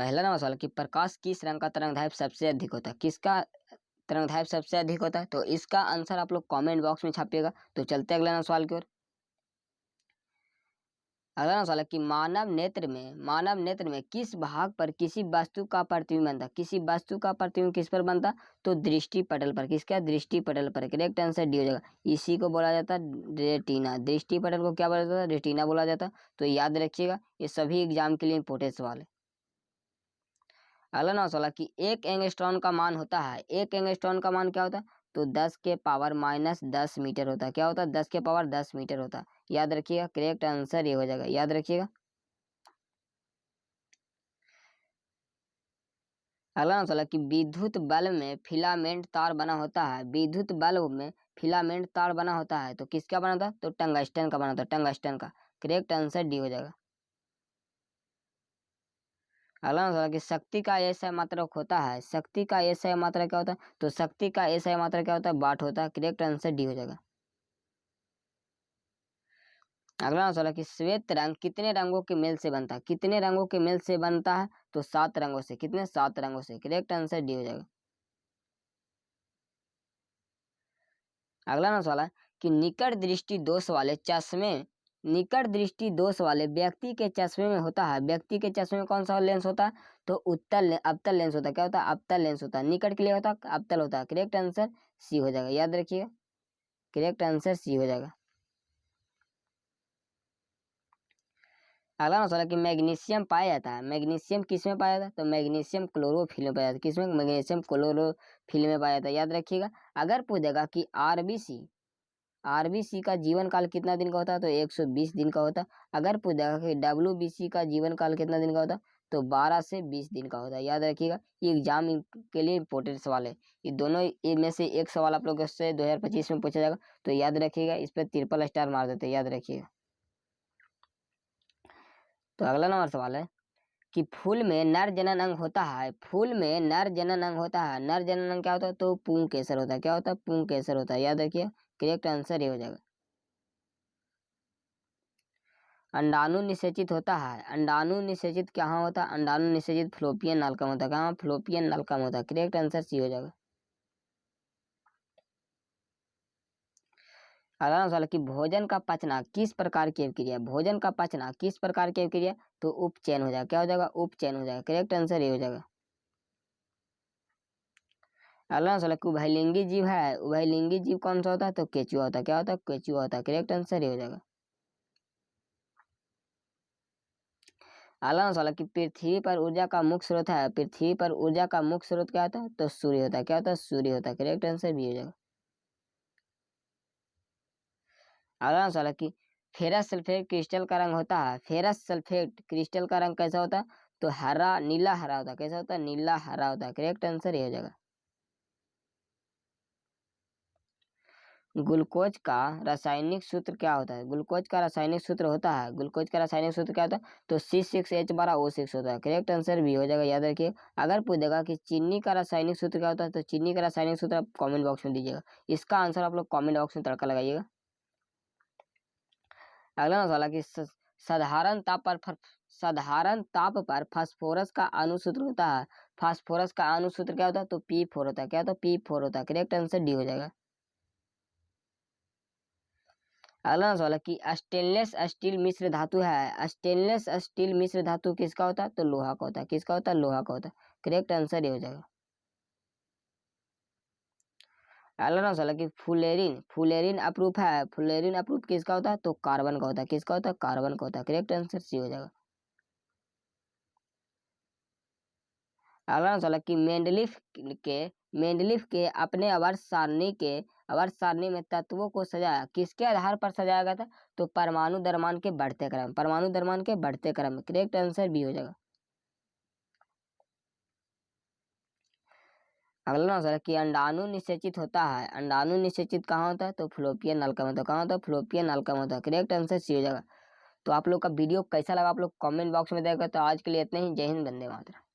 पहला नंबर सवाल कि प्रकाश किस रंग का तरंगदैर्घ्य सबसे अधिक होता है, किसका तरंगदैर्घ्य सबसे अधिक होता है, तो इसका आंसर आप लोग कमेंट बॉक्स में छापिएगा। तो चलते अगले नंबर सवाल की ओर। अगला नंबर सवाल है कि मानव नेत्र में किस भाग पर किसी वस्तु का प्रतिबिंब बनता, किसी वस्तु का प्रतिबिंब किस पर बनता, तो दृष्टि पटल पर। किसका? दृष्टि पटल पर। करेक्ट आंसर डी हो जाएगा। इसी को बोला जाता है रेटिना। दृष्टि पटल को क्या बोला जाता है? रेटिना बोला जाता है। तो याद रखिएगा, ये सभी एग्जाम के लिए इंपोर्टेंट सवाल है। अगला नंबर सवाल कि एक एंगस्ट्रॉन का मान होता है, एक एंगस्ट्रॉन का मान क्या होता है, तो 10 के पावर -10 मीटर होता है। क्या होता है? 10 के पावर 10 मीटर होता है। याद रखिएगा, करेक्ट आंसर ये हो जाएगा। याद रखिएगा। अगला सवाल कि विद्युत बल्ब में फिलामेंट तार बना होता है, विद्युत बल्ब में फिलामेंट तार बना होता है, तो किसका बना था? तो टंगस्टन का बना था, टंगस्टन का। करेक्ट आंसर डी हो जाएगा। अगला सवाल कि शक्ति का ऐसा मात्रक होता है, शक्ति का ऐसा मात्रक क्या होता है, तो शक्ति का ऐसा मात्रक क्या होता है? वाट होता है। करेक्ट आंसर डी हो जाएगा। अगला सवाल है कि श्वेत रंग कितने रंगों के मेल से बनता है, कितने रंगों के मेल से बनता है, तो 7 रंगों से। कितने? 7 रंगों से। करेक्ट आंसर डी हो जाएगा। अगला सवाल है कि निकट दृष्टि दोष वाले व्यक्ति के चश्मे में होता है, व्यक्ति के चश्मे में कौन सा लेंस होता है, तो अवतल लेंस होता है। क्या होता है? अवतल लेंस होता है। निकट के लिए होता है, अवतल होता है। करेक्ट आंसर सी हो जाएगा। याद रखिएगा, करेक्ट आंसर सी हो जाएगा। अगला सवाल है कि मैग्नीशियम पाया जाता है, मैग्नीशियम किस में पाया जाता है, तो मैग्नीशियम क्लोरोफिल में पाया जाता है। किसमें? मैग्नीशियम क्लोरोफिल में पाया जाता है। याद रखिएगा। अगर पूछेगा कि आरबीसी का जीवन काल कितना दिन का होता है, तो 120 दिन का होता है। अगर पूछेगा कि डब्ल्यूबीसी का जीवन काल कितना दिन का होता है, तो 12 से 20 दिन का होता है। याद रखिएगा, ये एग्जाम के लिए इंपॉर्टेंट सवाल है। ये दोनों में से एक सवाल आप लोगों से 2025 में पूछा जाएगा। तो याद रखिएगा, इस पर ट्रिपल स्टार मार देते हैं। याद रखिएगा। तो अगला नंबर सवाल है कि फूल में नर जनन अंग होता है, फूल में नर जनन अंग होता है, नर जनन अंग क्या होता है, तो पुंकेसर होता है। क्या होता है? पुंकेसर होता है। याद रखिए, करेक्ट आंसर ये हो जाएगा। अंडाणु निषेचित होता है, अंडाणु निषेचित कहाँ होता है, अंडाणु निषेचित फ्लोपियन नालकम होता है। कहाँ? फ्लोपियन नालकम होता है। करेक्ट आंसर सी हो जाएगा। अगला सवाल कि भोजन का पचना किस प्रकार की अभिक्रिया, भोजन का पचना किस प्रकार की अभिक्रिया, तो उपचयन हो जाएगा। क्या हो जाएगा? उपचयन हो जाएगा। करेक्ट आंसर ये हो जाएगा। अगला सवाल कि उभयलिंगी जीव है, उभयलिंगी जीव कौन सा होता है, तो केचुआ होता है। क्या होता है? केचुआ होता है। करेक्ट आंसर ये हो जाएगा। अगला सवाल कि पृथ्वी पर ऊर्जा का मुख्य स्रोत है, पृथ्वी पर ऊर्जा का मुख्य स्रोत क्या होता है, तो सूर्य होता है। क्या होता है? सूर्य होता है। करेक्ट आंसर भी हो जाएगा। अगला सवाल है कि फेरस सल्फेट क्रिस्टल का रंग होता है, फेरस सल्फेट क्रिस्टल का रंग कैसा होता है, तो हरा, नीला हरा होता है। कैसा होता है? नीला हरा होता है। करेक्ट आंसर ये हो जाएगा। ग्लूकोज का रासायनिक सूत्र क्या होता है, ग्लूकोज का रासायनिक सूत्र होता है, ग्लूकोज का रासायनिक सूत्र क्या होता है, तो C6H12O6 होता है। करेक्ट आंसर भी हो जाएगा। याद रखिए। अगर पूछेगा कि चीनी का रासायनिक सूत्र क्या होता है, तो चीनी का रासायनिक सूत्र आप कमेंट बॉक्स में दीजिएगा। इसका आंसर आप लोग कमेंट बॉक्स में तड़का लगाइएगा। अगला सवाल है कि साधारण ताप पर फास्फोरस का अणुसूत्र होता है, फास्फोरस का अणुसूत्र क्या होता है, तो P4 होता है। क्या होता है? P4 होता है। करेक्ट आंसर डी हो जाएगा। अगला सवाल है कि स्टेनलेस स्टील मिश्र धातु है, स्टेनलेस स्टील मिश्र धातु किसका होता है, तो लोहा का होता है। किसका होता है? लोहा का होता है। करेक्ट आंसर ये हो जाएगा। अगला सवाल है कि फुलेरिन अप्रूफ है, फुलेरिन अप्रूफ किसका होता है, तो कार्बन का होता है। किसका होता है? कार्बन का होता है। करेक्ट आंसर सी हो जाएगा। अगला सवाल है कि मेंडलीफ के अपने आवर्त सारणी में तत्वों को सजाया, किसके आधार पर सजाया गया था, तो परमाणु द्रव्यमान के बढ़ते क्रम, परमाणु द्रव्यमान के बढ़ते क्रम। करेक्ट आंसर भी हो जाएगा। अगला सवाल है कि अंडाणु निषेचित होता है, अंडाणु निषेचित कहाँ होता है, तो फ्लोपियन नलका में होता है। कहाँ होता है? फ्लोपियन नलका में होता है। करेक्ट आंसर सी हो जाएगा। तो आप लोग का वीडियो कैसा लगा आप लोग कमेंट बॉक्स में देगा। तो आज के लिए इतना ही। जय हिंद, वंदे मातरम।